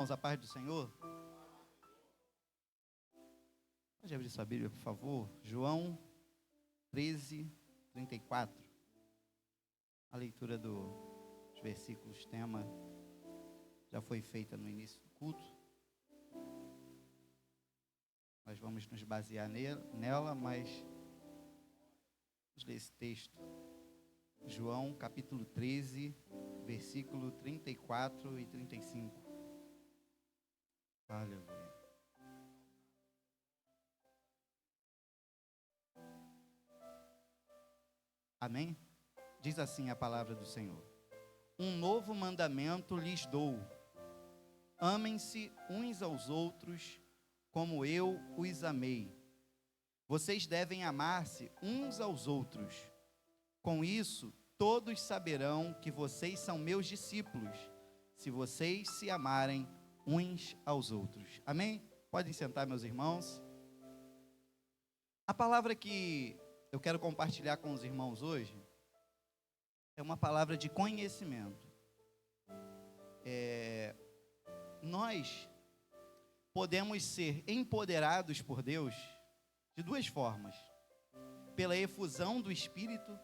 Irmãos, a paz do Senhor. Pode abrir sua Bíblia, por favor. João 13, 34. A leitura dos versículos tema já foi feita no início do culto. Nós vamos nos basear nela, mas vamos ler esse texto. João capítulo 13, versículo 34 e 35. Aleluia. Amém? Diz assim a palavra do Senhor: um novo mandamento lhes dou: amem-se uns aos outros como eu os amei. Vocês devem amar-se uns aos outros. Com isso, todos saberão que vocês são meus discípulos, se vocês se amarem uns aos outros. Amém? Podem sentar, meus irmãos. A palavra que eu quero compartilhar com os irmãos hoje é uma palavra de conhecimento. Nós podemos ser empoderados por Deus de duas formas: pela efusão do Espírito.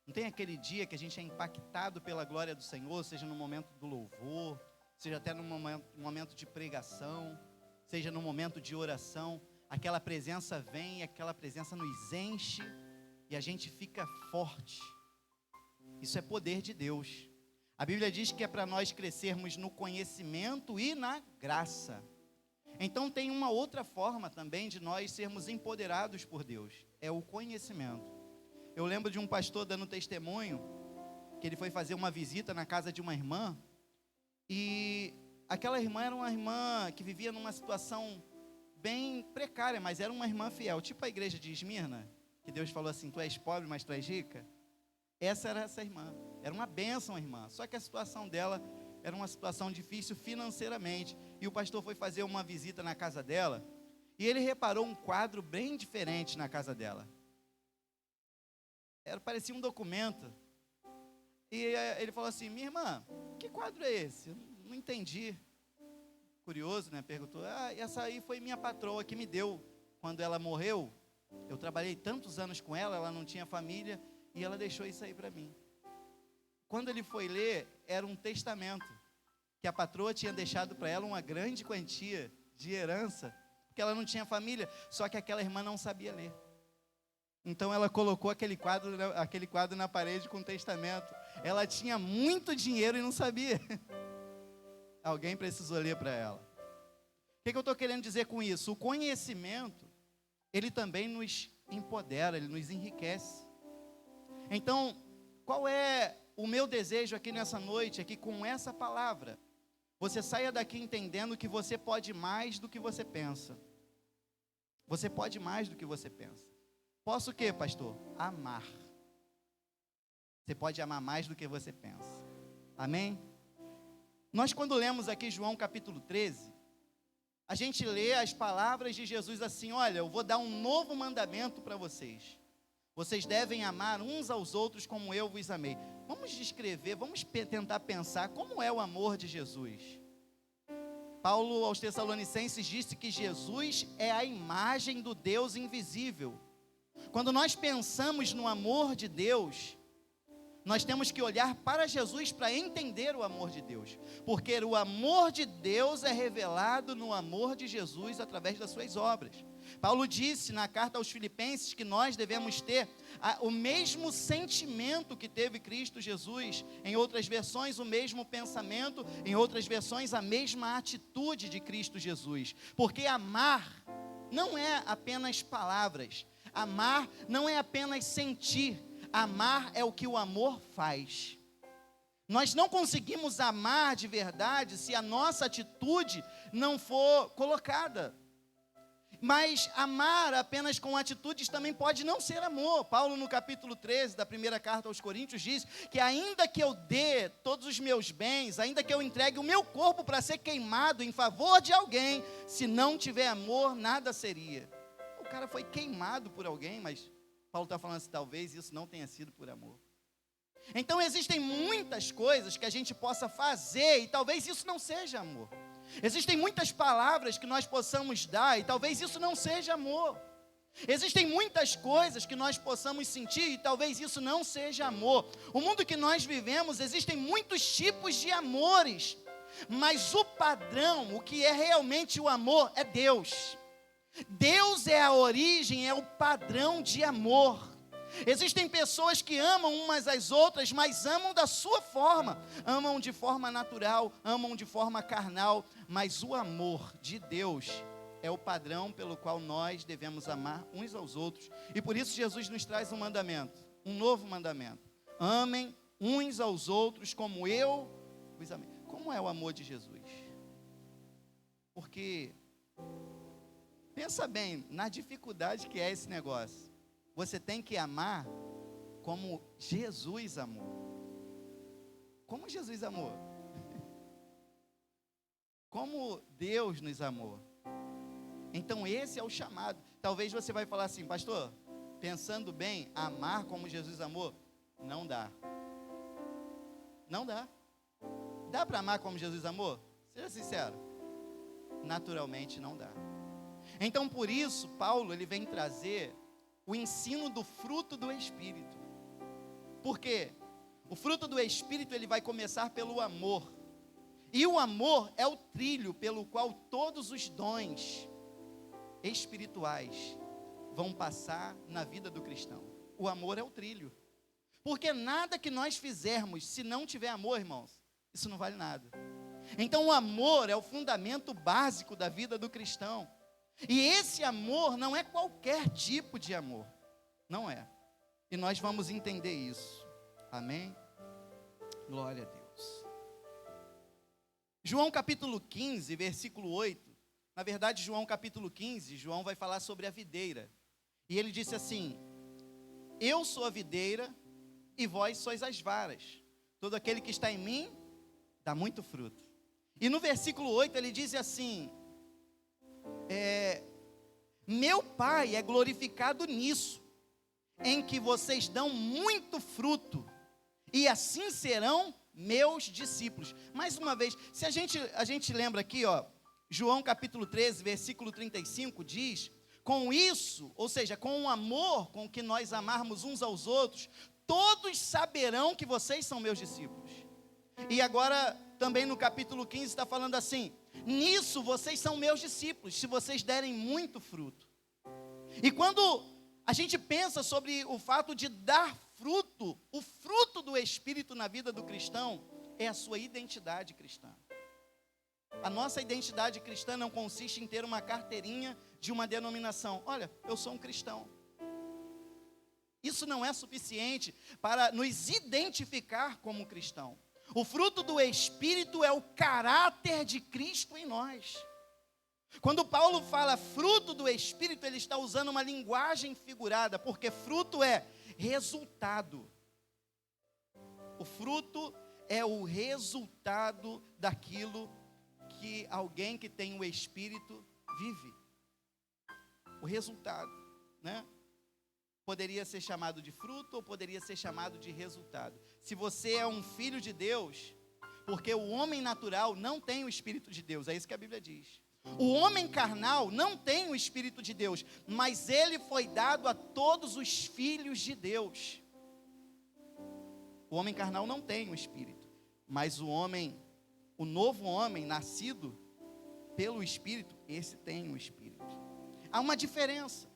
Não tem aquele dia que a gente é impactado pela glória do Senhor, seja no momento do louvor, seja até no momento de pregação, seja no momento de oração, aquela presença vem, aquela presença nos enche e a gente fica forte. Isso é poder de Deus. A Bíblia diz que é para nós crescermos no conhecimento e na graça. Então tem uma outra forma também de nós sermos empoderados por Deus, é o conhecimento. Eu lembro de um pastor dando testemunho, que ele foi fazer uma visita na casa de uma irmã, e aquela irmã era uma irmã que vivia numa situação bem precária, mas era uma irmã fiel, tipo a igreja de Esmirna, que Deus falou assim: tu és pobre, mas tu és rica. Essa era essa irmã, era uma bênção a irmã, só que a situação dela era uma situação difícil financeiramente, e o pastor foi fazer uma visita na casa dela, e ele reparou um quadro bem diferente na casa dela. Parecia um documento, e ele falou assim: minha irmã, que quadro é esse? Eu não entendi. Curioso, né? Perguntou: essa aí foi minha patroa que me deu quando ela morreu. Eu trabalhei tantos anos com ela, ela não tinha família, e ela deixou isso aí para mim. Quando ele foi ler, era um testamento, que a patroa tinha deixado para ela uma grande quantia de herança, porque ela não tinha família, só que aquela irmã não sabia ler. Então ela colocou aquele quadro na parede com o testamento. Ela tinha muito dinheiro e não sabia. Alguém precisou ler para ela. O que eu estou querendo dizer com isso? O conhecimento, ele também nos empodera, ele nos enriquece. Então, qual é o meu desejo aqui nessa noite, aqui com essa palavra? Você saia daqui entendendo que você pode mais do que você pensa. Você pode mais do que você pensa. Posso o quê, pastor? Amar. Você pode amar mais do que você pensa. Amém? Nós, quando lemos aqui João capítulo 13, a gente lê as palavras de Jesus assim: olha, eu vou dar um novo mandamento para vocês. Vocês devem amar uns aos outros como eu vos amei. Vamos descrever, vamos tentar pensar como é o amor de Jesus. Paulo aos Tessalonicenses disse que Jesus é a imagem do Deus invisível. Quando nós pensamos no amor de Deus, nós temos que olhar para Jesus para entender o amor de Deus, porque o amor de Deus é revelado no amor de Jesus através das suas obras. Paulo disse na carta aos Filipenses que nós devemos ter o mesmo sentimento que teve Cristo Jesus, em outras versões o mesmo pensamento, em outras versões a mesma atitude de Cristo Jesus, porque amar não é apenas palavras, amar não é apenas sentir, amar é o que o amor faz. Nós não conseguimos amar de verdade se a nossa atitude não for colocada. Mas amar apenas com atitudes também pode não ser amor. Paulo no capítulo 13 da primeira carta aos Coríntios diz que ainda que eu dê todos os meus bens, ainda que eu entregue o meu corpo para ser queimado em favor de alguém, se não tiver amor, nada seria. O cara foi queimado por alguém, mas Paulo está falando assim: talvez isso não tenha sido por amor. Então existem muitas coisas que a gente possa fazer e talvez isso não seja amor. Existem muitas palavras que nós possamos dar e talvez isso não seja amor. Existem muitas coisas que nós possamos sentir e talvez isso não seja amor. O mundo que nós vivemos, existem muitos tipos de amores, mas o padrão, o que é realmente o amor, é Deus. Deus é a origem, é o padrão de amor. Existem pessoas que amam umas às outras, mas amam da sua forma. Amam de forma natural, amam de forma carnal, mas o amor de Deus é o padrão pelo qual nós devemos amar uns aos outros. E por isso Jesus nos traz um mandamento, um novo mandamento. Amem uns aos outros como eu os amei. Como é o amor de Jesus? Porque, pensa bem, na dificuldade que é esse negócio. Você tem que amar como Jesus amou. Como Jesus amou? Como Deus nos amou. Então esse é o chamado. Talvez você vai falar assim, pastor, pensando bem, amar como Jesus amou, não dá. Não dá. Dá para amar como Jesus amou? Seja sincero. Naturalmente não dá. Então por isso, Paulo, ele vem trazer o ensino do fruto do Espírito. Por quê? O fruto do Espírito, ele vai começar pelo amor. E o amor é o trilho pelo qual todos os dons espirituais vão passar na vida do cristão. O amor é o trilho. Porque nada que nós fizermos, se não tiver amor, irmãos, isso não vale nada. Então o amor é o fundamento básico da vida do cristão. E esse amor não é qualquer tipo de amor. Não é. E nós vamos entender isso. Amém? Glória a Deus. João capítulo 15, versículo 8. Na verdade, João capítulo 15, João vai falar sobre a videira. E ele disse assim: eu sou a videira e vós sois as varas. Todo aquele que está em mim dá muito fruto. E no versículo 8 ele diz assim: meu Pai é glorificado nisso, em que vocês dão muito fruto, e assim serão meus discípulos. Mais uma vez, se a gente lembra aqui, João capítulo 13, versículo 35 diz: com isso, ou seja, com o amor com que nós amarmos uns aos outros, todos saberão que vocês são meus discípulos. E agora, também no capítulo 15 está falando assim: nisso vocês são meus discípulos, se vocês derem muito fruto. E quando a gente pensa sobre o fato de dar fruto, o fruto do Espírito na vida do cristão é a sua identidade cristã. A nossa identidade cristã não consiste em ter uma carteirinha de uma denominação. Olha, eu sou um cristão. Isso não é suficiente para nos identificar como cristão. O fruto do Espírito é o caráter de Cristo em nós. Quando Paulo fala fruto do Espírito, ele está usando uma linguagem figurada, porque fruto é resultado. O fruto é o resultado daquilo que alguém que tem o Espírito vive. O resultado, né? Poderia ser chamado de fruto ou poderia ser chamado de resultado. Se você é um filho de Deus, porque o homem natural não tem o Espírito de Deus, é isso que a Bíblia diz. O homem carnal não tem o Espírito de Deus, mas ele foi dado a todos os filhos de Deus. O homem carnal não tem o Espírito, mas o novo homem nascido pelo Espírito, esse tem o Espírito. Há uma diferença.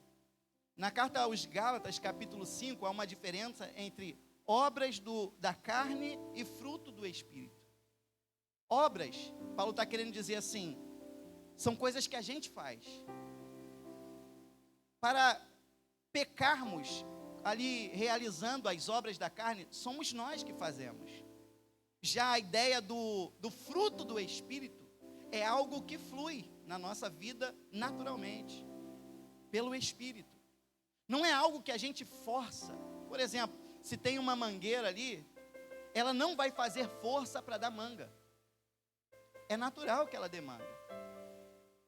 Na carta aos Gálatas, capítulo 5, há uma diferença entre obras da carne e fruto do Espírito. Obras, Paulo está querendo dizer assim, são coisas que a gente faz. Para pecarmos ali realizando as obras da carne, somos nós que fazemos. Já a ideia do fruto do Espírito é algo que flui na nossa vida naturalmente, pelo Espírito. Não é algo que a gente força. Por exemplo, se tem uma mangueira ali, ela não vai fazer força para dar manga. É natural que ela dê manga.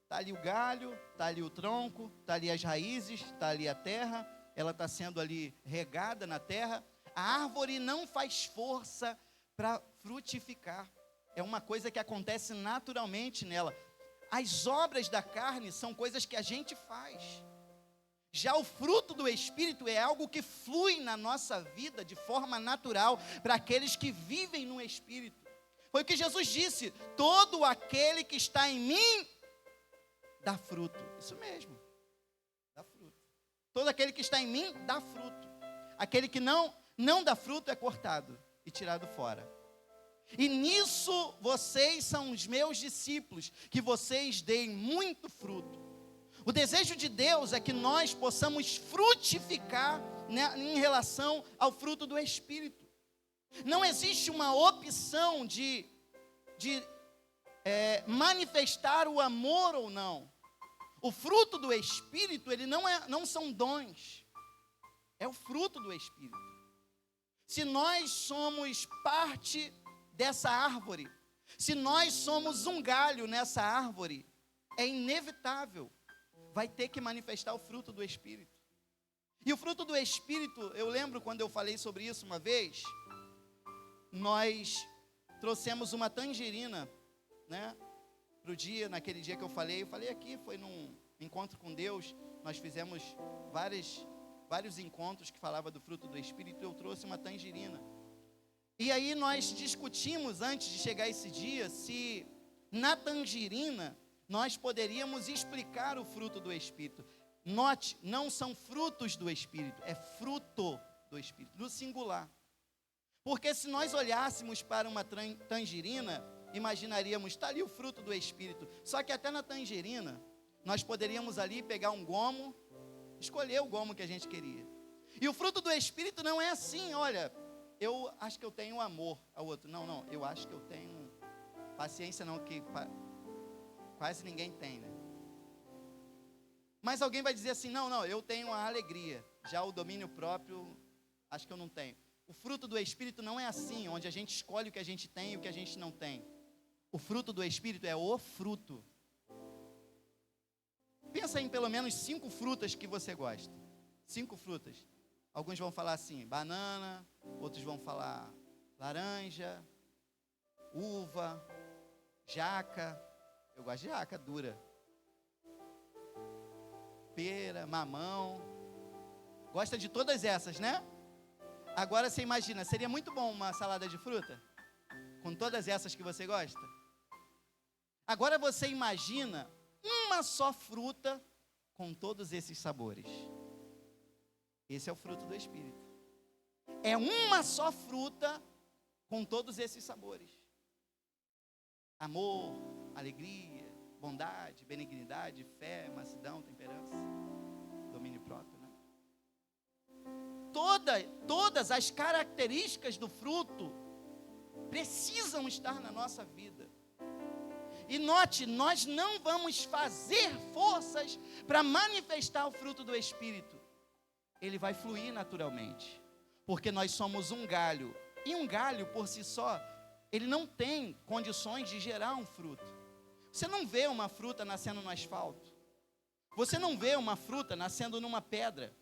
Está ali o galho, está ali o tronco, está ali as raízes, está ali a terra, ela está sendo ali regada na terra. A árvore não faz força para frutificar. é uma coisa que acontece naturalmente nela. As obras da carne são coisas que a gente faz. Já o fruto do Espírito é algo que flui na nossa vida de forma natural para aqueles que vivem no Espírito. Foi o que Jesus disse: todo aquele que está em mim dá fruto. Isso mesmo, dá fruto. Todo aquele que está em mim dá fruto. Aquele que não dá fruto é cortado e tirado fora. E nisso vocês são os meus discípulos, que vocês deem muito fruto. O desejo de Deus é que nós possamos frutificar, né, em relação ao fruto do Espírito. Não existe uma opção de manifestar o amor ou não. O fruto do Espírito, ele não são dons, é o fruto do Espírito. Se nós somos parte dessa árvore, se nós somos um galho nessa árvore, é inevitável, vai ter que manifestar o fruto do Espírito. E o fruto do Espírito, eu lembro quando eu falei sobre isso uma vez, nós trouxemos uma tangerina, né, naquele dia que eu falei aqui, foi num encontro com Deus, nós fizemos vários encontros que falavam do fruto do Espírito, eu trouxe uma tangerina. E aí nós discutimos, antes de chegar esse dia, se na tangerina nós poderíamos explicar o fruto do Espírito. Note, não são frutos do Espírito, é fruto do Espírito, no singular. Porque se nós olhássemos para uma tangerina, imaginaríamos, está ali o fruto do Espírito. Só que até na tangerina, nós poderíamos ali pegar um gomo, escolher o gomo que a gente queria. E o fruto do Espírito não é assim, olha, eu acho que eu tenho amor ao outro. Não, eu acho que eu tenho paciência, não, que quase ninguém tem, né? Mas alguém vai dizer assim, não, eu tenho a alegria. Já o domínio próprio, acho que eu não tenho. O fruto do Espírito não é assim, onde a gente escolhe o que a gente tem e o que a gente não tem. O fruto do Espírito é o fruto. Pensa em pelo menos 5 frutas que você gosta. 5 frutas. Alguns vão falar assim, banana, outros vão falar laranja, uva, jaca. Eu gosto de jaca dura. Pera, mamão. Gosta de todas essas, né? Agora você imagina, seria muito bom uma salada de fruta? Com todas essas que você gosta? Agora você imagina uma só fruta com todos esses sabores. Esse é o fruto do Espírito. É uma só fruta com todos esses sabores. Amor, alegria, bondade, benignidade, fé, mansidão, temperança, domínio próprio, né? Todas as características do fruto precisam estar na nossa vida. E note, nós não vamos fazer forças para manifestar o fruto do Espírito. Ele vai fluir naturalmente, porque nós somos um galho. E um galho, por si só, ele não tem condições de gerar um fruto. Você não vê uma fruta nascendo no asfalto. Você não vê uma fruta nascendo numa pedra.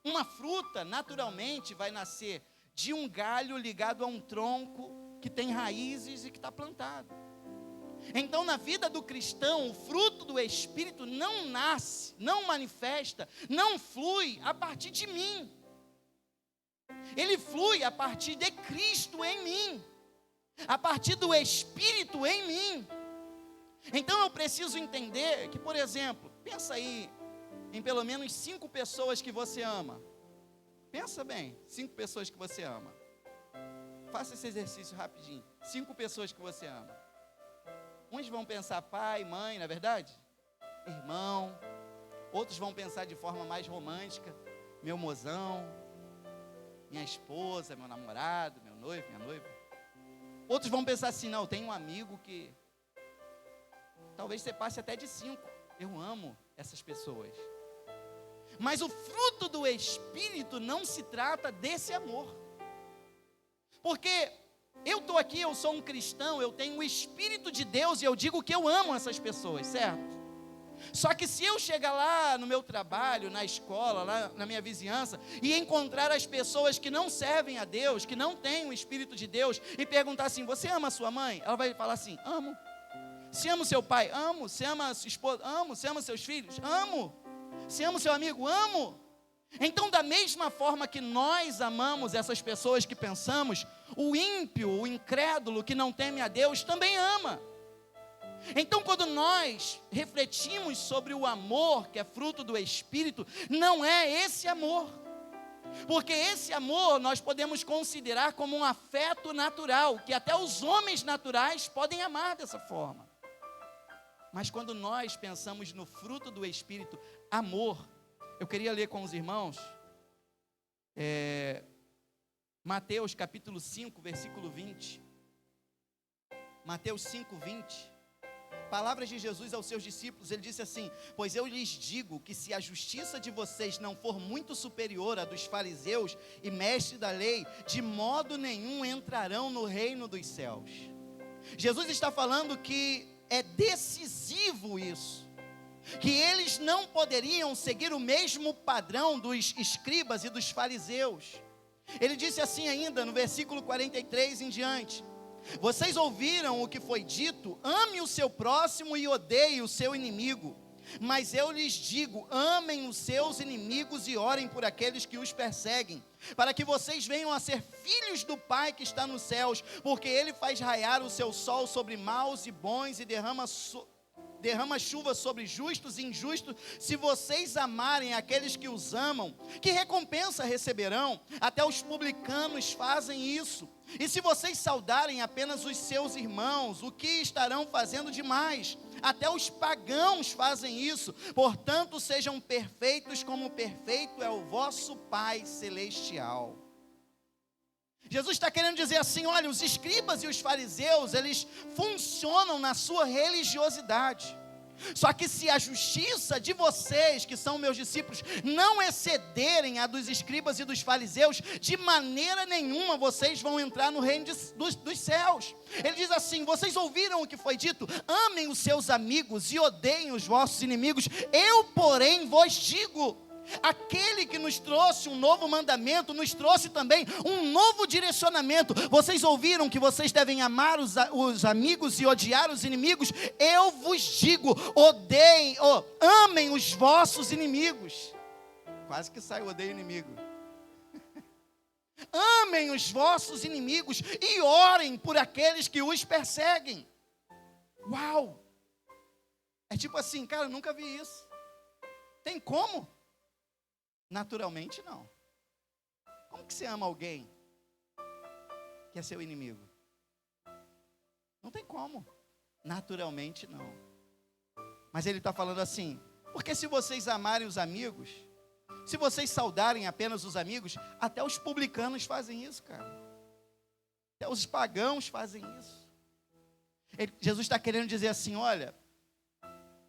Uma fruta, naturalmente, vai nascer de um galho ligado a um tronco que tem raízes e que está plantado. Então, na vida do cristão, o fruto do Espírito não nasce, não manifesta, não flui a partir de mim. Ele flui a partir de Cristo em mim, a partir do Espírito em mim. Então, eu preciso entender que, por exemplo, pensa aí em pelo menos 5 pessoas que você ama. Pensa bem, 5 pessoas que você ama. Faça esse exercício rapidinho. 5 pessoas que você ama. Uns vão pensar pai, mãe, não é verdade? Irmão. Outros vão pensar de forma mais romântica. Meu mozão, minha esposa, meu namorado, meu noivo, minha noiva. Outros vão pensar assim, não, eu tenho um amigo que... Talvez você passe até de 5. Eu amo essas pessoas. Mas o fruto do Espírito não se trata desse amor. Porque eu estou aqui, eu sou um cristão, eu tenho o Espírito de Deus e eu digo que eu amo essas pessoas, certo? Só que se eu chegar lá no meu trabalho, na escola, lá na minha vizinhança, e encontrar as pessoas que não servem a Deus, que não têm o Espírito de Deus, e perguntar assim: você ama a sua mãe? Ela vai falar assim: amo. Se ama o seu pai? Amo. Se ama a sua esposa? Amo. Se ama seus filhos? Amo. Se ama o seu amigo? Amo. Então, da mesma forma que nós amamos essas pessoas que pensamos, o ímpio, o incrédulo que não teme a Deus também ama. Então, quando nós refletimos sobre o amor que é fruto do Espírito, não é esse amor, porque esse amor nós podemos considerar como um afeto natural, que até os homens naturais podem amar dessa forma. Mas quando nós pensamos no fruto do Espírito, amor, eu queria ler com os irmãos, Mateus capítulo 5, versículo 20, Mateus 5, 20, palavras de Jesus aos seus discípulos. Ele disse assim: pois eu lhes digo que se a justiça de vocês não for muito superior à dos fariseus e mestres da lei, de modo nenhum entrarão no reino dos céus. Jesus está falando que é decisivo isso, que eles não poderiam seguir o mesmo padrão dos escribas e dos fariseus. Ele disse assim ainda no versículo 43 em diante: vocês ouviram o que foi dito, ame o seu próximo e odeie o seu inimigo. Mas eu lhes digo, amem os seus inimigos e orem por aqueles que os perseguem, para que vocês venham a ser filhos do Pai que está nos céus, porque Ele faz raiar o seu sol sobre maus e bons e derrama chuva sobre justos e injustos. Se vocês amarem aqueles que os amam, que recompensa receberão? Até os publicanos fazem isso. E se vocês saudarem apenas os seus irmãos, o que estarão fazendo demais? Até os pagãos fazem isso. Portanto, sejam perfeitos como perfeito é o vosso Pai Celestial. Jesus está querendo dizer assim: olha, os escribas e os fariseus, eles funcionam na sua religiosidade. Só que se a justiça de vocês, que são meus discípulos, não excederem a dos escribas e dos fariseus, de maneira nenhuma vocês vão entrar no reino dos céus. Ele diz assim: vocês ouviram o que foi dito? Amem os seus amigos e odeiem os vossos inimigos. Eu, porém, vos digo. Aquele que nos trouxe um novo mandamento, nos trouxe também um novo direcionamento. Vocês ouviram que vocês devem amar os amigos e odiar os inimigos? Eu vos digo, amem os vossos inimigos. Quase que sai o odeio inimigo. Amem os vossos inimigos e orem por aqueles que os perseguem. Uau! É tipo assim, cara, eu nunca vi isso. Tem como? Naturalmente não. Como que você ama alguém que é seu inimigo? Não tem como. Naturalmente não. Mas ele está falando assim: porque se vocês amarem os amigos, se vocês saudarem apenas os amigos, até os publicanos fazem isso, cara. Até os pagãos fazem isso. Jesus está querendo dizer assim: olha,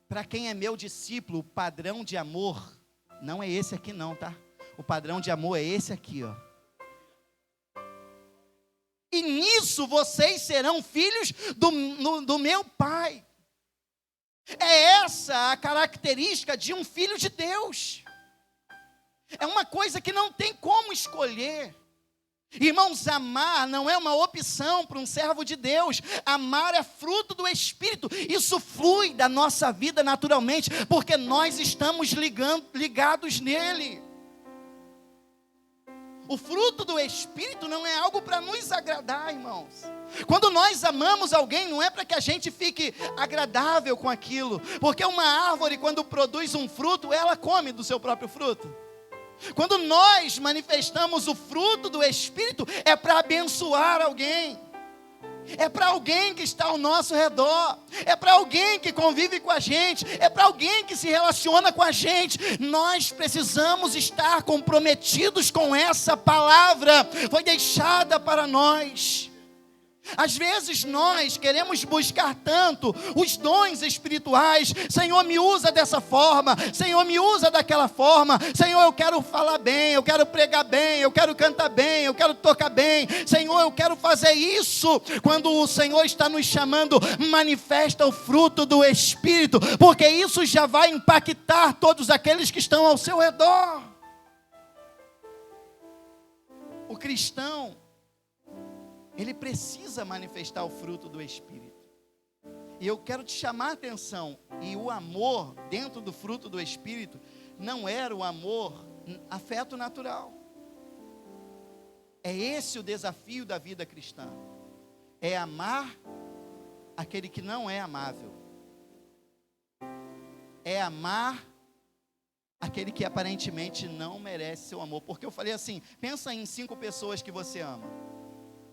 para quem é meu discípulo, o padrão de amor não é esse aqui não, tá? O padrão de amor é esse aqui, ó. E nisso vocês serão filhos do meu Pai. É essa a característica de um filho de Deus. É uma coisa que não tem como escolher. Irmãos, amar não é uma opção para um servo de Deus. Amar é fruto do Espírito. Isso flui da nossa vida naturalmente, porque nós estamos ligados nele. O fruto do Espírito não é algo para nos agradar, irmãos. Quando nós amamos alguém, não é para que a gente fique agradável com aquilo, porque uma árvore, quando produz um fruto, ela come do seu próprio fruto. Quando nós manifestamos o fruto do Espírito, é para abençoar alguém, é para alguém que está ao nosso redor, é para alguém que convive com a gente, é para alguém que se relaciona com a gente. Nós precisamos estar comprometidos com essa palavra, foi deixada para nós. Às vezes nós queremos buscar tanto os dons espirituais. Senhor, me usa dessa forma. Senhor, me usa daquela forma. Senhor, eu quero falar bem, eu quero pregar bem, eu quero cantar bem, eu quero tocar bem. Senhor, eu quero fazer isso. Quando o Senhor está nos chamando, manifesta o fruto do Espírito, porque isso já vai impactar todos aqueles que estão ao seu redor. O cristão, ele precisa manifestar o fruto do Espírito. E eu quero te chamar a atenção. E o amor dentro do fruto do Espírito não era o amor, afeto natural. É esse o desafio da vida cristã. É amar aquele que não é amável. É amar aquele que aparentemente não merece seu amor. Porque eu falei assim, pensa em 5 pessoas que você ama.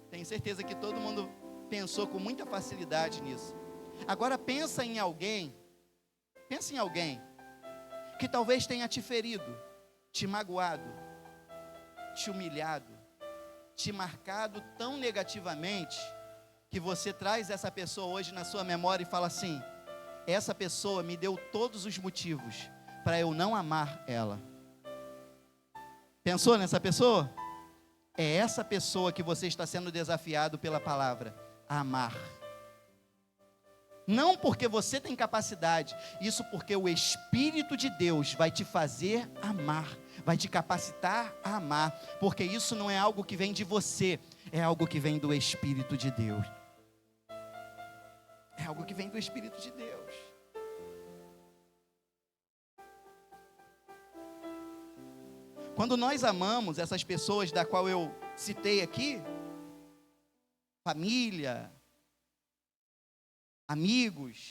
Tenho certeza que todo mundo pensou com muita facilidade nisso. Agora pensa em alguém que talvez tenha te ferido, te magoado, te humilhado, te marcado tão negativamente, que você traz essa pessoa hoje na sua memória e fala assim: essa pessoa me deu todos os motivos para eu não amar ela. Pensou nessa pessoa? É essa pessoa que você está sendo desafiado pela palavra a amar. Não porque você tem capacidade, isso porque o Espírito de Deus vai te fazer amar, vai te capacitar a amar, porque isso não é algo que vem de você, é algo que vem do Espírito de Deus. É algo que vem do Espírito de Deus. Quando nós amamos essas pessoas da qual eu citei aqui, família, amigos,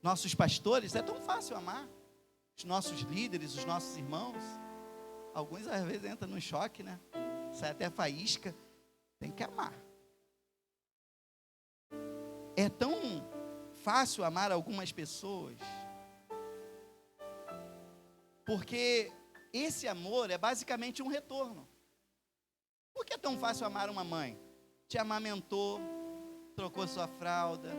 nossos pastores, é tão fácil amar. Os nossos líderes, os nossos irmãos. Alguns às vezes entram no choque, né? Sai até faísca. Tem que amar. É tão fácil amar algumas pessoas, porque esse amor é basicamente um retorno. Por que é tão fácil amar uma mãe? Te amamentou, trocou sua fralda.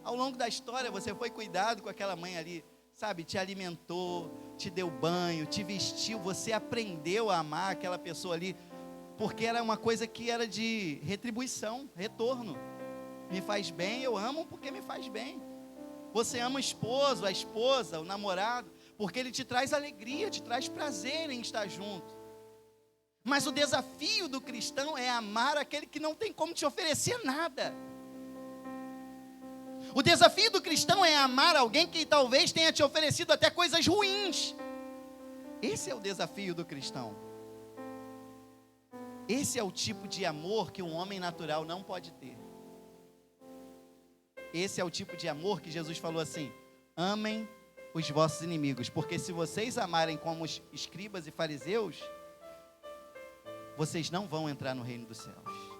Ao longo da história você foi cuidado com aquela mãe ali, sabe? Te alimentou, te deu banho, te vestiu. Você aprendeu a amar aquela pessoa ali, porque era uma coisa que era de retribuição, retorno. Me faz bem, eu amo porque me faz bem. Você ama o esposo, a esposa, o namorado, porque ele te traz alegria, te traz prazer em estar junto. Mas o desafio do cristão é amar aquele que não tem como te oferecer nada. O desafio do cristão é amar alguém que talvez tenha te oferecido até coisas ruins. Esse é o desafio do cristão. Esse é o tipo de amor que um homem natural não pode ter. Esse é o tipo de amor que Jesus falou assim: amem os vossos inimigos, porque se vocês amarem como os escribas e fariseus, vocês não vão entrar no reino dos céus.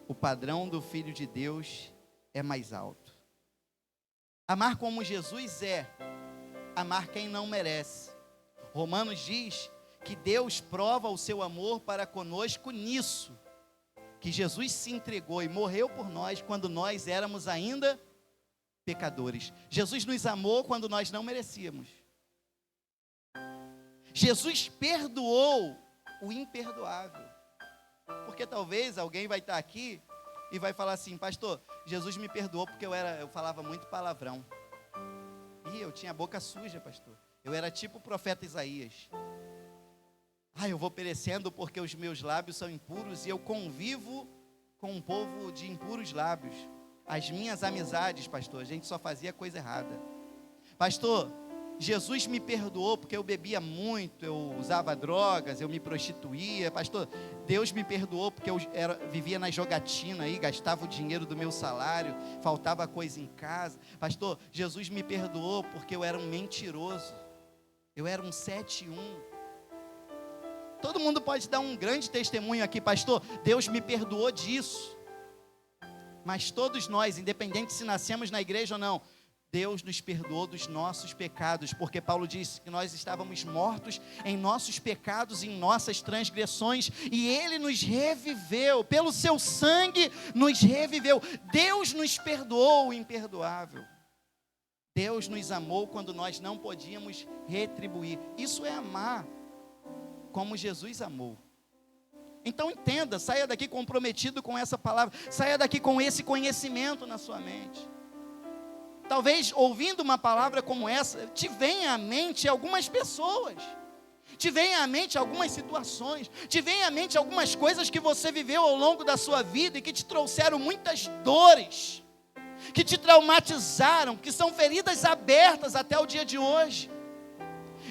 O padrão do Filho de Deus é mais alto. Amar como Jesus é amar quem não merece. Romanos diz que Deus prova o seu amor para conosco nisso, que Jesus se entregou e morreu por nós quando nós éramos ainda pecadores. Jesus nos amou quando nós não merecíamos. Jesus perdoou o imperdoável. Porque talvez alguém vai estar aqui e vai falar assim: pastor, Jesus me perdoou porque eu falava muito palavrão. E eu tinha a boca suja, pastor. Eu era tipo o profeta Isaías. Eu vou perecendo porque os meus lábios são impuros e eu convivo com um povo de impuros lábios. As minhas amizades, pastor, a gente só fazia coisa errada. Pastor, Jesus me perdoou porque eu bebia muito, eu usava drogas, eu me prostituía. Pastor, Deus me perdoou porque eu vivia na jogatina aí, gastava o dinheiro do meu salário, faltava coisa em casa. Pastor, Jesus me perdoou porque eu era um mentiroso, eu era um 7-1. Todo mundo pode dar um grande testemunho aqui: pastor, Deus me perdoou disso. Mas todos nós, independente se nascemos na igreja ou não, Deus nos perdoou dos nossos pecados, porque Paulo disse que nós estávamos mortos em nossos pecados, em nossas transgressões, e Ele nos reviveu, pelo seu sangue nos reviveu. Deus nos perdoou o imperdoável. Deus nos amou quando nós não podíamos retribuir. Isso é amar como Jesus amou. Então entenda, saia daqui comprometido com essa palavra, saia daqui com esse conhecimento na sua mente. Talvez ouvindo uma palavra como essa, te venha à mente algumas pessoas, te venha à mente algumas situações, te venha à mente algumas coisas que você viveu ao longo da sua vida e que te trouxeram muitas dores, que te traumatizaram, que são feridas abertas até o dia de hoje.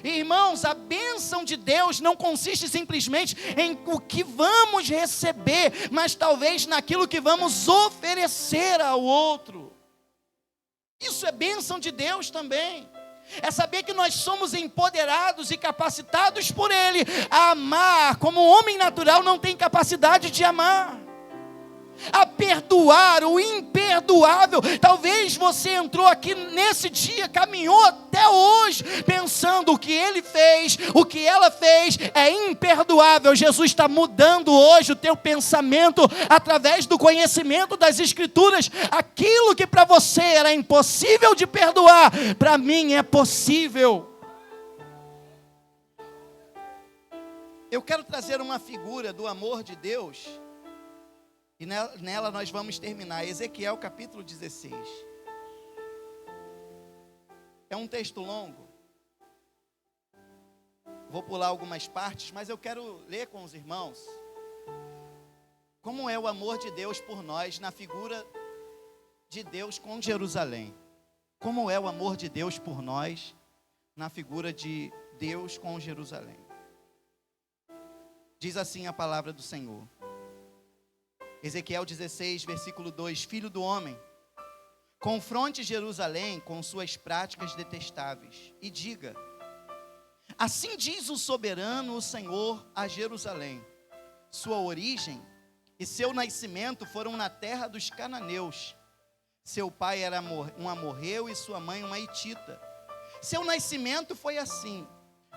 Irmãos, a bênção de Deus não consiste simplesmente em o que vamos receber, mas talvez naquilo que vamos oferecer ao outro. Isso é bênção de Deus também. É saber que nós somos empoderados e capacitados por Ele a amar como o homem natural não tem capacidade de amar. A perdoar o imperdoável. Talvez você entrou aqui nesse dia, caminhou até hoje, pensando o que ele fez, o que ela fez, é imperdoável. Jesus está mudando hoje o teu pensamento, através do conhecimento das Escrituras. Aquilo que para você era impossível de perdoar, para mim é possível. Eu quero trazer uma figura do amor de Deus, e nela nós vamos terminar. Ezequiel capítulo 16. É um texto longo. Vou pular algumas partes, mas eu quero ler com os irmãos como é o amor de Deus por nós na figura de Deus com Jerusalém. Como é o amor de Deus por nós na figura de Deus com Jerusalém. Diz assim a palavra do Senhor. Ezequiel 16, versículo 2: Filho do homem, confronte Jerusalém com suas práticas detestáveis e diga: assim diz o soberano, o Senhor, a Jerusalém: sua origem e seu nascimento foram na terra dos cananeus. Seu pai era um amorreu e sua mãe uma hitita. Seu nascimento foi assim: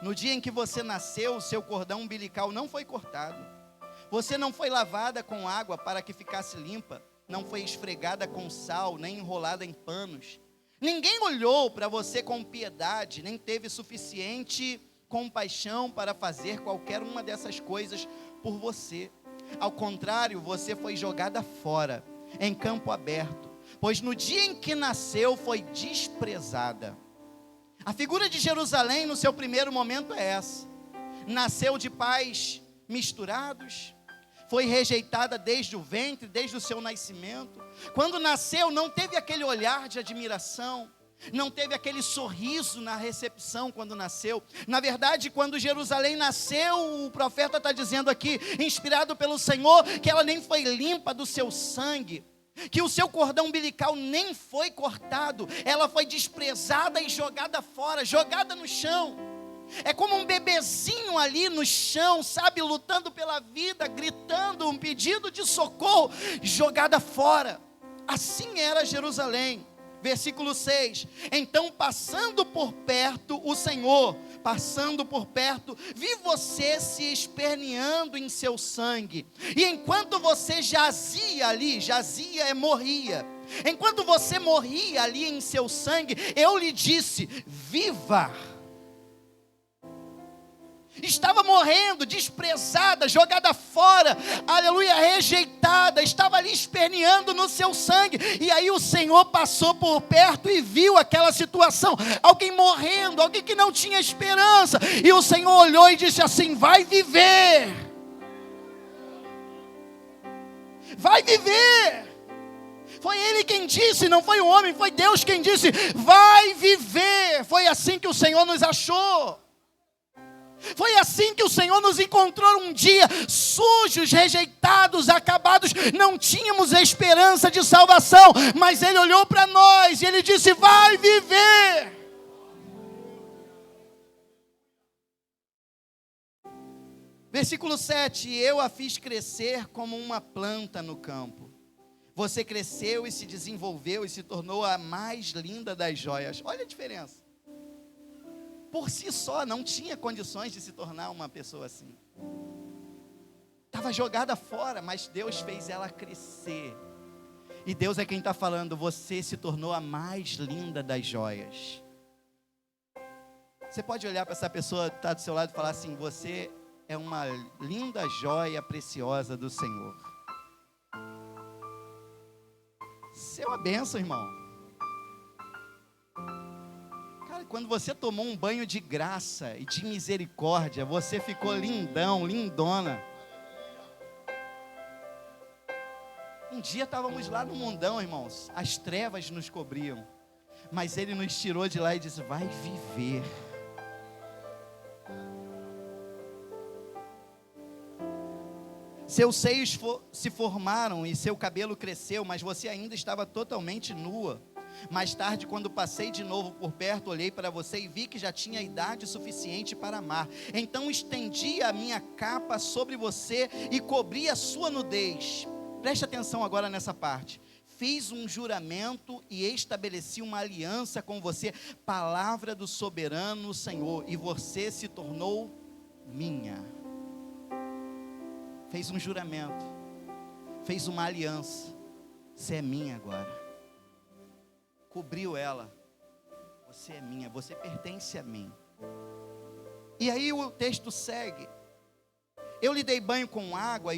no dia em que você nasceu, o seu cordão umbilical não foi cortado. Você não foi lavada com água para que ficasse limpa, não foi esfregada com sal, nem enrolada em panos. Ninguém olhou para você com piedade, nem teve suficiente compaixão para fazer qualquer uma dessas coisas por você. Ao contrário, você foi jogada fora, em campo aberto, pois no dia em que nasceu foi desprezada. A figura de Jerusalém no seu primeiro momento é essa: nasceu de pais misturados, foi rejeitada desde o ventre, desde o seu nascimento. Quando nasceu, não teve aquele olhar de admiração, não teve aquele sorriso na recepção quando nasceu. Na verdade, quando Jerusalém nasceu, o profeta está dizendo aqui, inspirado pelo Senhor, que ela nem foi limpa do seu sangue, que o seu cordão umbilical nem foi cortado, ela foi desprezada e jogada fora, jogada no chão. É como um bebezinho ali no chão, sabe, lutando pela vida, gritando um pedido de socorro, jogada fora. Assim era Jerusalém. Versículo 6: então passando por perto, o Senhor, passando por perto, vi você se esperneando em seu sangue, e enquanto você jazia ali, jazia é morria, enquanto você morria ali em seu sangue, eu lhe disse: viva! Estava morrendo, desprezada, jogada fora, aleluia, rejeitada, estava ali esperneando no seu sangue, e aí o Senhor passou por perto e viu aquela situação, alguém morrendo, alguém que não tinha esperança, e o Senhor olhou e disse assim: vai viver, vai viver. Foi Ele quem disse, não foi o homem, foi Deus quem disse: vai viver. Foi assim que o Senhor nos achou. Foi assim que o Senhor nos encontrou um dia, sujos, rejeitados, acabados, não tínhamos esperança de salvação, mas Ele olhou para nós e Ele disse: vai viver. Versículo 7: eu a fiz crescer como uma planta no campo. Você cresceu e se desenvolveu e se tornou a mais linda das joias. Olha a diferença. Por si só, não tinha condições de se tornar uma pessoa assim. Estava jogada fora, mas Deus fez ela crescer. E Deus é quem está falando, você se tornou a mais linda das joias. Você pode olhar para essa pessoa que está do seu lado e falar assim, você é uma linda joia preciosa do Senhor. Isso é uma bênção, irmão. Cara, quando você tomou um banho de graça e de misericórdia, você ficou lindão, lindona. Um dia estávamos lá no mundão, irmãos, as trevas nos cobriam, mas Ele nos tirou de lá e disse, vai viver. Seus seios se formaram e seu cabelo cresceu, mas você ainda estava totalmente nua. Mais tarde, quando passei de novo por perto, olhei para você e vi que já tinha idade suficiente para amar. Então estendi a minha capa sobre você e cobri a sua nudez. Preste atenção agora nessa parte. Fiz um juramento e estabeleci uma aliança com você, palavra do soberano Senhor, e você se tornou minha. Fez um juramento, fez uma aliança, você é minha agora. Cobriu ela, você é minha, você pertence a mim. E aí o texto segue, eu lhe dei banho com água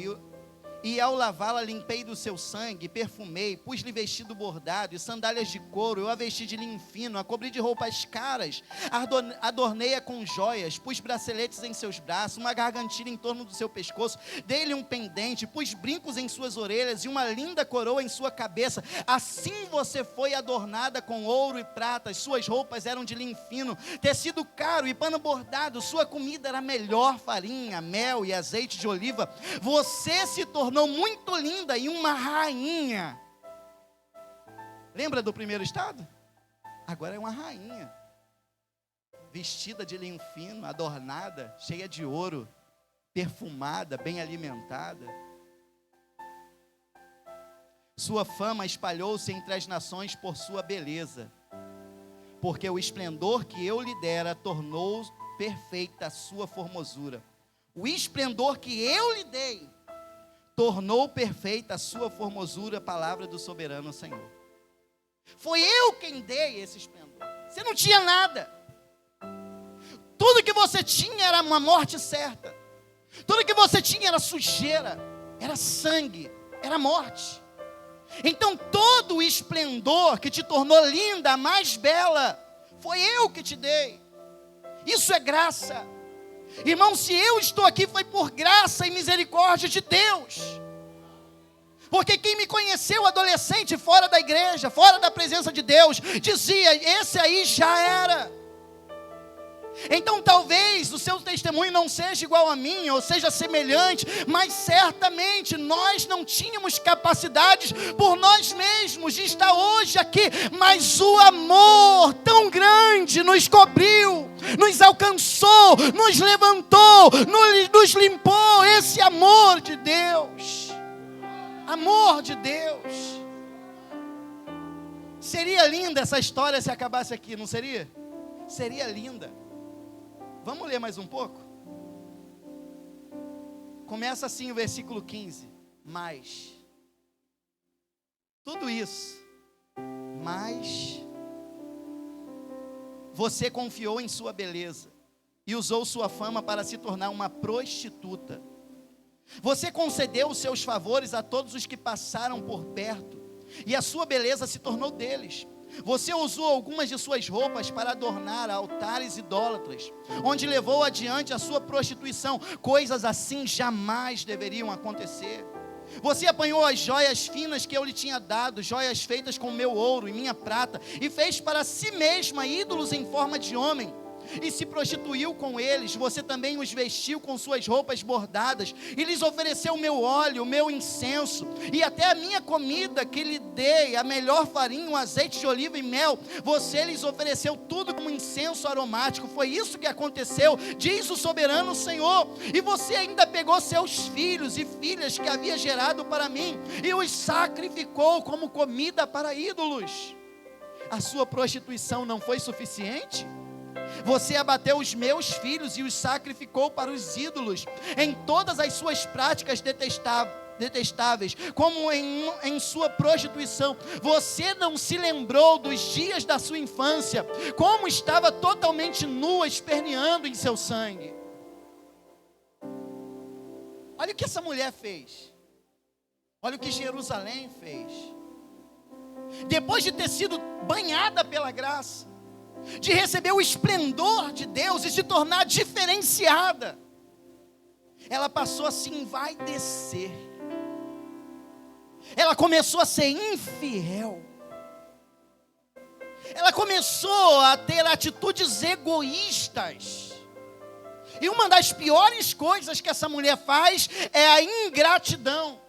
e ao lavá-la limpei do seu sangue, perfumei, pus-lhe vestido bordado e sandálias de couro, eu a vesti de linho fino, a cobri de roupas caras, adornei-a com joias, pus braceletes em seus braços, uma gargantilha em torno do seu pescoço, dei-lhe um pendente, pus brincos em suas orelhas e uma linda coroa em sua cabeça. Assim você foi adornada com ouro e prata, as suas roupas eram de linho fino, tecido caro e pano bordado, sua comida era melhor farinha, mel e azeite de oliva. Você se tornou muito linda e uma rainha. Lembra do primeiro estado? Agora é uma rainha, vestida de linho fino, adornada, cheia de ouro, perfumada, bem alimentada. Sua fama espalhou-se entre as nações por sua beleza, porque o esplendor que eu lhe dera tornou perfeita a sua formosura. O esplendor que eu lhe dei tornou perfeita a sua formosura, palavra do soberano Senhor. Foi eu quem dei esse esplendor. Você não tinha nada. Tudo que você tinha era uma morte certa. Tudo que você tinha era sujeira, era sangue, era morte. Então todo o esplendor que te tornou linda, mais bela, foi eu que te dei. Isso é graça. Irmão, se eu estou aqui foi por graça e misericórdia de Deus. Porque quem me conheceu adolescente fora da igreja, fora da presença de Deus, dizia, esse aí já era. Então talvez o seu testemunho não seja igual a mim, ou seja semelhante, mas certamente nós não tínhamos capacidades por nós mesmos de estar hoje aqui, mas o amor tão grande nos cobriu, nos alcançou, nos levantou, nos limpou. Esse amor de Deus, amor de Deus. Seria linda essa história se acabasse aqui, não seria? Seria linda. Vamos ler mais um pouco? Começa assim o versículo 15. Mas tudo isso, mas você confiou em sua beleza e usou sua fama para se tornar uma prostituta. Você concedeu os seus favores a todos os que passaram por perto, e a sua beleza se tornou deles. Você usou algumas de suas roupas para adornar altares idólatras, onde levou adiante a sua prostituição. Coisas assim jamais deveriam acontecer. Você apanhou as joias finas que eu lhe tinha dado, joias feitas com meu ouro e minha prata, e fez para si mesma ídolos em forma de homem. e se prostituiu com eles, você também os vestiu com suas roupas bordadas, e lhes ofereceu o meu óleo, o meu incenso, e até a minha comida que lhe dei, a melhor farinha, um azeite de oliva e mel, você lhes ofereceu tudo como incenso aromático. Foi isso que aconteceu, diz o soberano Senhor. E você ainda pegou seus filhos e filhas que havia gerado para mim, e os sacrificou como comida para ídolos. A sua prostituição não foi suficiente? Você abateu os meus filhos e os sacrificou para os ídolos, em todas as suas práticas detestáveis, como em sua prostituição. Você não se lembrou dos dias da sua infância, como estava totalmente nua, esperneando em seu sangue. Olha o que essa mulher fez. Olha o que Jerusalém fez. Depois de ter sido banhada pela graça, de receber o esplendor de Deus e se tornar diferenciada, ela passou a se envaidecer. Ela começou a ser infiel. Ela começou a ter atitudes egoístas. E uma das piores coisas que essa mulher faz é a ingratidão.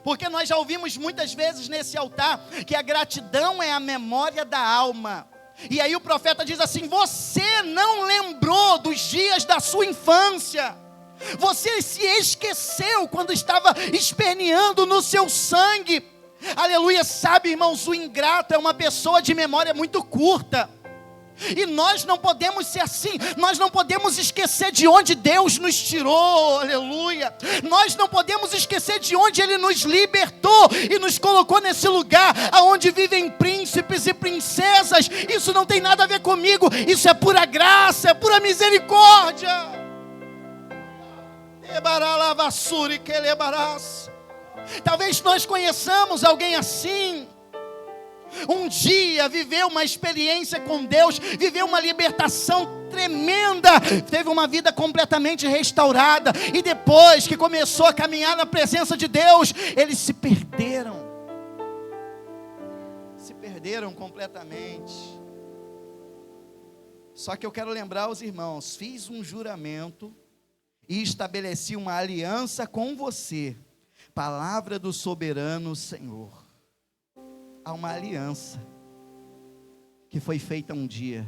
Porque nós já ouvimos muitas vezes nesse altar que a gratidão é a memória da alma. E aí o profeta diz assim: você não lembrou dos dias da sua infância. Você se esqueceu quando estava esperneando no seu sangue. Aleluia. Sabe, irmãos, o ingrato é uma pessoa de memória muito curta. E nós não podemos ser assim. Nós não podemos esquecer de onde Deus nos tirou, aleluia. Nós não podemos esquecer de onde Ele nos libertou e nos colocou nesse lugar onde vivem príncipes e princesas. Isso não tem nada a ver comigo. Isso é pura graça, é pura misericórdia. Talvez nós conheçamos alguém assim. Um dia viveu uma experiência com Deus, viveu uma libertação tremenda, teve uma vida completamente restaurada, e depois que começou a caminhar na presença de Deus, eles se perderam completamente. Só que eu quero lembrar aos irmãos: fiz um juramento e estabeleci uma aliança com você, palavra do soberano Senhor. Há uma aliança que foi feita um dia.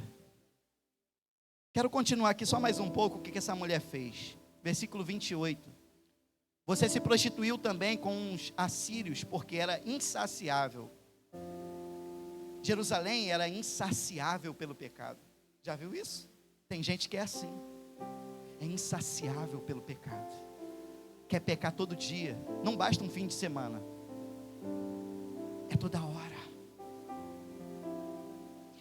Quero continuar aqui só mais um pouco o que essa mulher fez. Versículo 28. Você se prostituiu também com os assírios, porque era insaciável. Jerusalém era insaciável pelo pecado. Já viu isso? Tem gente que é assim. É insaciável pelo pecado. Quer pecar todo dia. Não basta um fim de semana. É toda hora.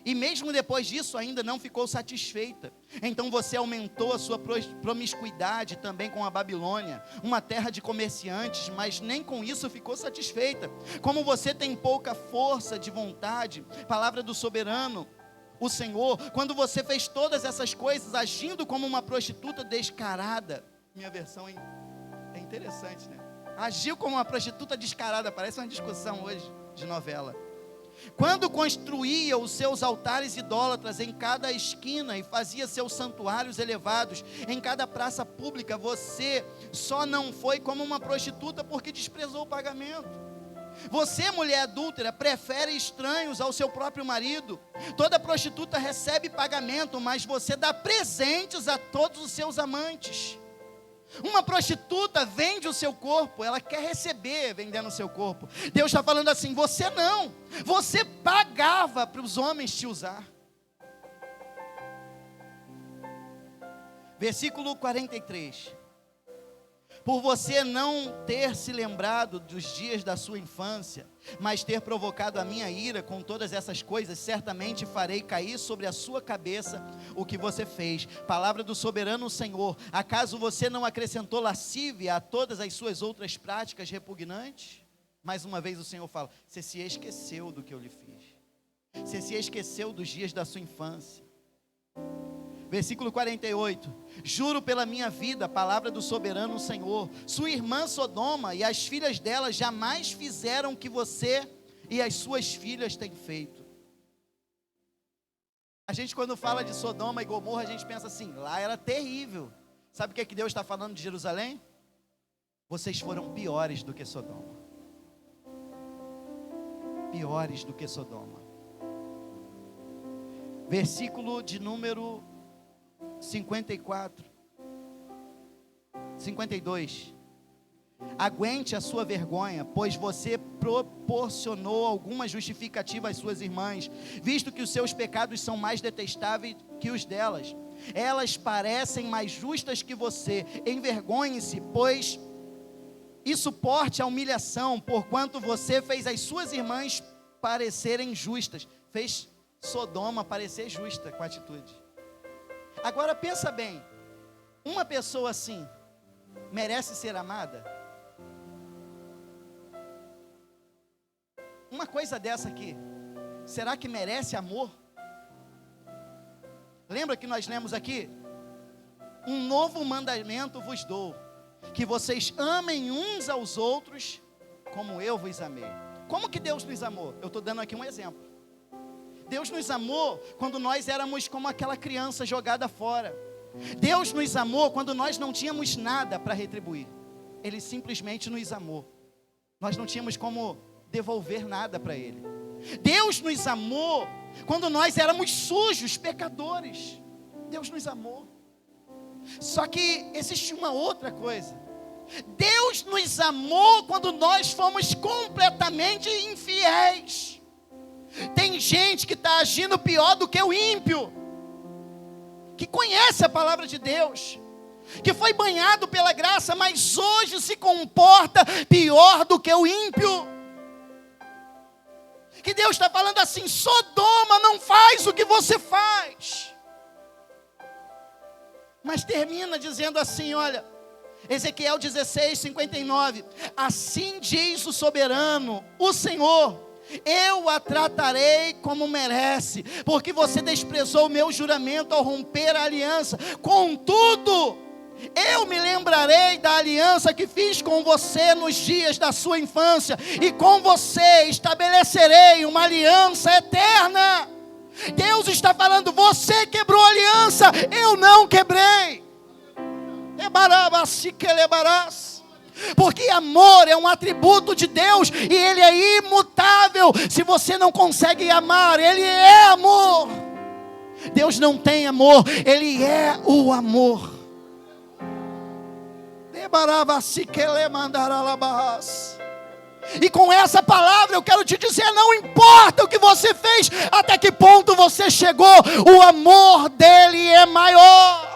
E mesmo depois disso ainda não ficou satisfeita. Então você aumentou a sua promiscuidade também com a Babilônia, uma terra de comerciantes, mas nem com isso ficou satisfeita. Como você tem pouca força de vontade, palavra do soberano, o Senhor, quando você fez todas essas coisas agindo como uma prostituta descarada. Minha versão é interessante, né? Agiu como uma prostituta descarada, parece uma discussão hoje de novela. Quando construía os seus altares idólatras em cada esquina e fazia seus santuários elevados em cada praça pública, você só não foi como uma prostituta porque desprezou o pagamento. Você, mulher adúltera, prefere estranhos ao seu próprio marido. Toda prostituta recebe pagamento, mas você dá presentes a todos os seus amantes. Uma prostituta vende o seu corpo, ela quer receber vendendo o seu corpo. Deus está falando assim: você não, você pagava para os homens te usar. Versículo 43. Por você não ter se lembrado dos dias da sua infância, mas ter provocado a minha ira com todas essas coisas, certamente farei cair sobre a sua cabeça o que você fez. Palavra do soberano Senhor: acaso você não acrescentou lascívia a todas as suas outras práticas repugnantes? Mais uma vez o Senhor fala: você se esqueceu do que eu lhe fiz. Você se esqueceu dos dias da sua infância. Versículo 48. Juro pela minha vida, palavra do soberano Senhor, sua irmã Sodoma e as filhas dela jamais fizeram o que você e as suas filhas têm feito. gente quando fala de Sodoma e Gomorra, a gente pensa assim, lá era terrível. Sabe o que é que Deus está falando de Jerusalém? Vocês foram piores do que Sodoma. Piores do que Sodoma. Versículo de número 52. Aguente a sua vergonha, pois você proporcionou alguma justificativa às suas irmãs, visto que os seus pecados são mais detestáveis que os delas. Elas parecem mais justas que você. Envergonhe-se, pois e suporte a humilhação, porquanto você fez as suas irmãs parecerem justas. Fez Sodoma parecer justa com a atitude. Agora pensa bem, uma pessoa assim merece ser amada? Uma coisa dessa aqui, será que merece amor? Lembra que nós lemos aqui? Um novo mandamento vos dou, que vocês amem uns aos outros, como eu vos amei. Como que Deus nos amou? Eu estou dando aqui um exemplo. Deus nos amou quando nós éramos como aquela criança jogada fora. Deus nos amou quando nós não tínhamos nada para retribuir. Ele simplesmente nos amou. Nós não tínhamos como devolver nada para Ele. Deus nos amou quando nós éramos sujos, pecadores. Deus nos amou. Só que existe uma outra coisa. Deus nos amou quando nós fomos completamente infiéis. Tem gente que está agindo pior do que o ímpio, que conhece a palavra de Deus, que foi banhado pela graça, mas hoje se comporta pior do que o ímpio. Que Deus está falando assim: Sodoma, não faz o que você faz. Mas termina dizendo assim, olha, Ezequiel 16:59, assim diz o soberano, o Senhor: eu a tratarei como merece, porque você desprezou o meu juramento ao romper a aliança. Contudo, eu me lembrarei da aliança que fiz com você nos dias da sua infância, e com você estabelecerei uma aliança eterna. Deus está falando: você quebrou a aliança, eu não quebrei. Porque amor é um atributo de Deus e Ele é imutável. Se você não consegue amar, Ele é amor. Deus não tem amor, Ele é o amor. E com essa palavra eu quero te dizer: não importa o que você fez, até que ponto você chegou, o amor dele é maior.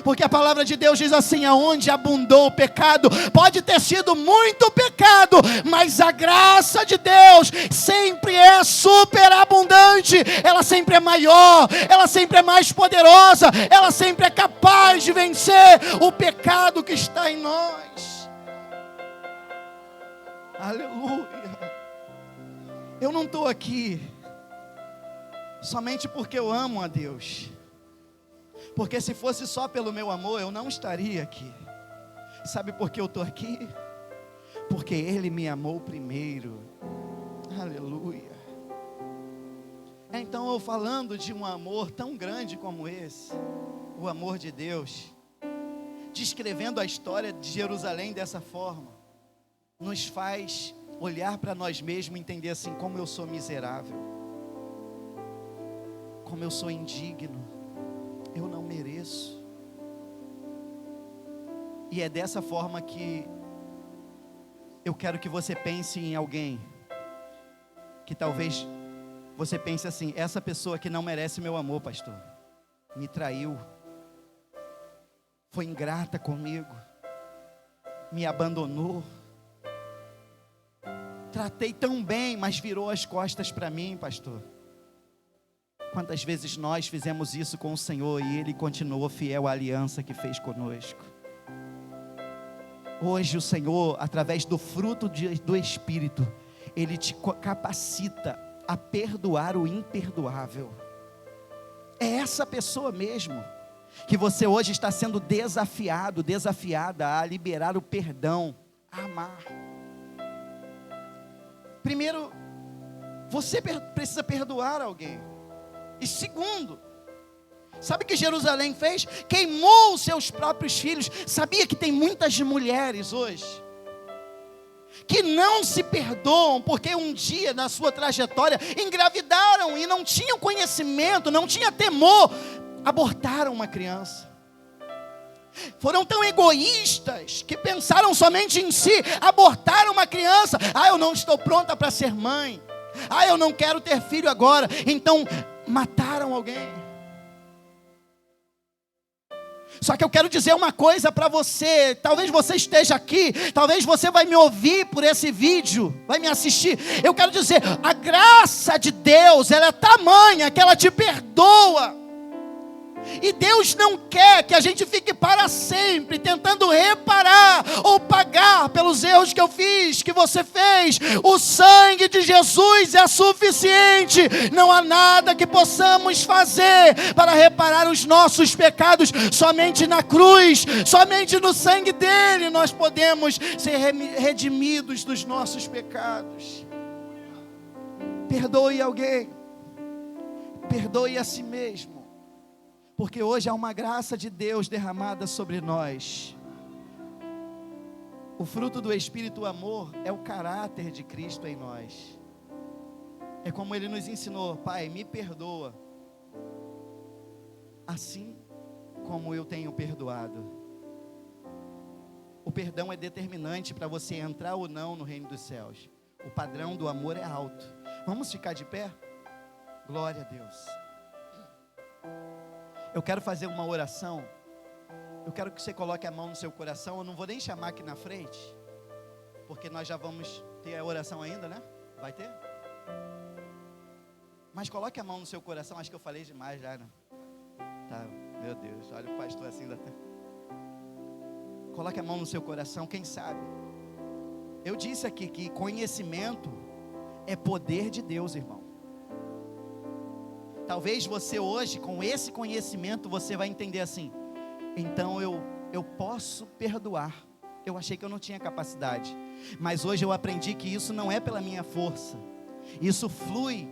Porque a palavra de Deus diz assim: aonde abundou o pecado, pode ter sido muito pecado, mas a graça de Deus sempre é superabundante. Ela sempre é maior, ela sempre é mais poderosa, ela sempre é capaz de vencer o pecado que está em nós. Aleluia. Eu não estou aqui somente porque eu amo a Deus, porque se fosse só pelo meu amor, eu não estaria aqui. Sabe por que eu estou aqui? Porque Ele me amou primeiro. Aleluia. Então, eu falando de um amor tão grande como esse, o amor de Deus, descrevendo a história de Jerusalém dessa forma, nos faz olhar para nós mesmos e entender assim: como eu sou miserável, como eu sou indigno, eu não mereço. E é dessa forma que eu quero que você pense em alguém que talvez você pense assim: essa pessoa que não merece meu amor, pastor, me traiu, foi ingrata comigo, me abandonou, tratei tão bem, mas virou as costas para mim, pastor. Quantas vezes nós fizemos isso com o Senhor e Ele continuou fiel à aliança que fez conosco. Hoje o Senhor, através do fruto do Espírito, Ele te capacita a perdoar o imperdoável. É essa pessoa mesmo que você hoje está sendo desafiada a liberar o perdão, a amar. Primeiro, você precisa perdoar alguém. E segundo, sabe o que Jerusalém fez? Queimou os seus próprios filhos. Sabia que tem muitas mulheres hoje que não se perdoam, porque um dia na sua trajetória engravidaram e não tinham conhecimento, não tinham temor, abortaram uma criança. Foram tão egoístas que pensaram somente em si, abortaram uma criança. Eu não estou pronta para ser mãe. Eu não quero ter filho agora. Então mataram alguém. Só que eu quero dizer uma coisa para você. Talvez você esteja aqui, talvez você vai me ouvir por esse vídeo, vai me assistir. Eu quero dizer, a graça de Deus, ela é tamanha que ela te perdoa. E Deus não quer que a gente fique para sempre tentando reparar ou pagar pelos erros que eu fiz, que você fez. O sangue de Jesus é suficiente. Não há nada que possamos fazer para reparar os nossos pecados. Somente na cruz, somente no sangue dele nós podemos ser redimidos dos nossos pecados. Perdoe alguém, perdoe a si mesmo. Porque hoje há uma graça de Deus derramada sobre nós. O fruto do Espírito, o amor, é o caráter de Cristo em nós. É como Ele nos ensinou: Pai, me perdoa, assim como eu tenho perdoado. O perdão é determinante para você entrar ou não no reino dos céus. O padrão do amor é alto. Vamos ficar de pé? Glória a Deus. Eu quero fazer uma oração. Eu quero que você coloque a mão no seu coração. Eu não vou nem chamar aqui na frente, porque nós já vamos ter a oração ainda, né? Vai ter? Mas coloque a mão no seu coração. Acho que eu falei demais já, né? Tá, meu Deus, olha o pastor assim da terra. Coloque a mão no seu coração, quem sabe? Eu disse aqui que conhecimento é poder de Deus, irmão. Talvez você hoje, com esse conhecimento, você vai entender assim: então eu posso perdoar. Eu achei que eu não tinha capacidade, mas hoje eu aprendi que isso não é pela minha força. Isso flui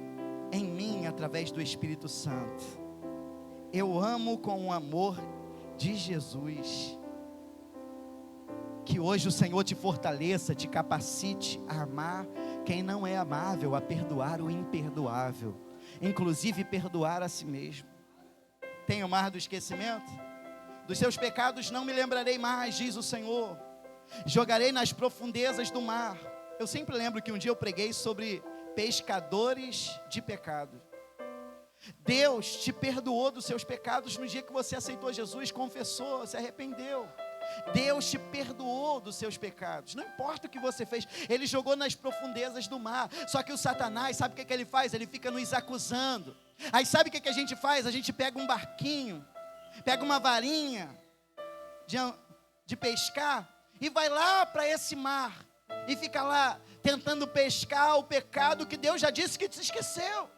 em mim através do Espírito Santo. Eu amo com o amor de Jesus. Que hoje o Senhor te fortaleça, te capacite a amar quem não é amável, a perdoar o imperdoável, inclusive perdoar a si mesmo. Tem o mar do esquecimento? Dos seus pecados não me lembrarei mais, diz o Senhor. Jogarei nas profundezas do mar. Eu sempre lembro que um dia eu preguei sobre pescadores de pecado. Deus te perdoou dos seus pecados no dia que você aceitou Jesus, confessou, se arrependeu. Deus te perdoou dos seus pecados. Não importa o que você fez, Ele jogou nas profundezas do mar. Só que o Satanás, sabe o que ele faz? Ele fica nos acusando. Aí sabe o que a gente faz? A gente pega um barquinho, pega uma varinha de pescar e vai lá para esse mar e fica lá tentando pescar o pecado que Deus já disse que te esqueceu.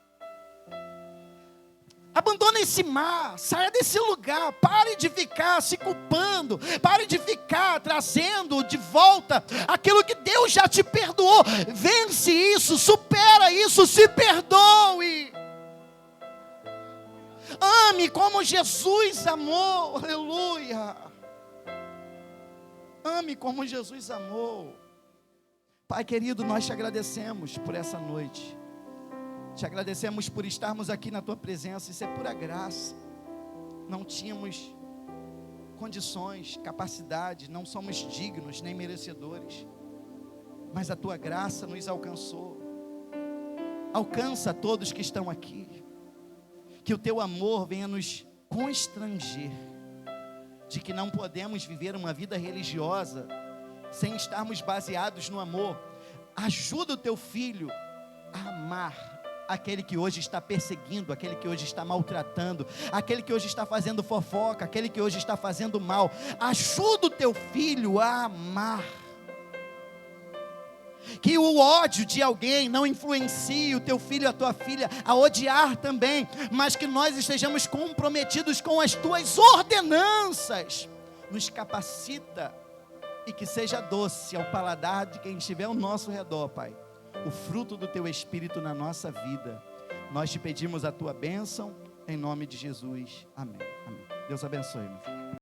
Abandona esse mar, saia desse lugar, pare de ficar se culpando, pare de ficar trazendo de volta aquilo que Deus já te perdoou. Vence isso, supera isso, se perdoe. Ame como Jesus amou, aleluia. Ame como Jesus amou. Pai querido, nós te agradecemos por essa noite. Te agradecemos por estarmos aqui na Tua presença. Isso é pura graça. Não tínhamos condições, capacidade, não somos dignos nem merecedores, mas a Tua graça nos alcançou. Alcança todos que estão aqui. Que o Teu amor venha nos constranger de que não podemos viver uma vida religiosa sem estarmos baseados no amor. Ajuda o Teu filho a amar aquele que hoje está perseguindo, aquele que hoje está maltratando, aquele que hoje está fazendo fofoca, aquele que hoje está fazendo mal. Ajuda o Teu filho a amar. Que o ódio de alguém não influencie o Teu filho e a Tua filha a odiar também, mas que nós estejamos comprometidos com as Tuas ordenanças. Nos capacita e que seja doce ao paladar de quem estiver ao nosso redor, Pai, o fruto do Teu Espírito na nossa vida. Nós te pedimos a tua bênção, em nome de Jesus. Amém. Amém. Deus abençoe, meu filho.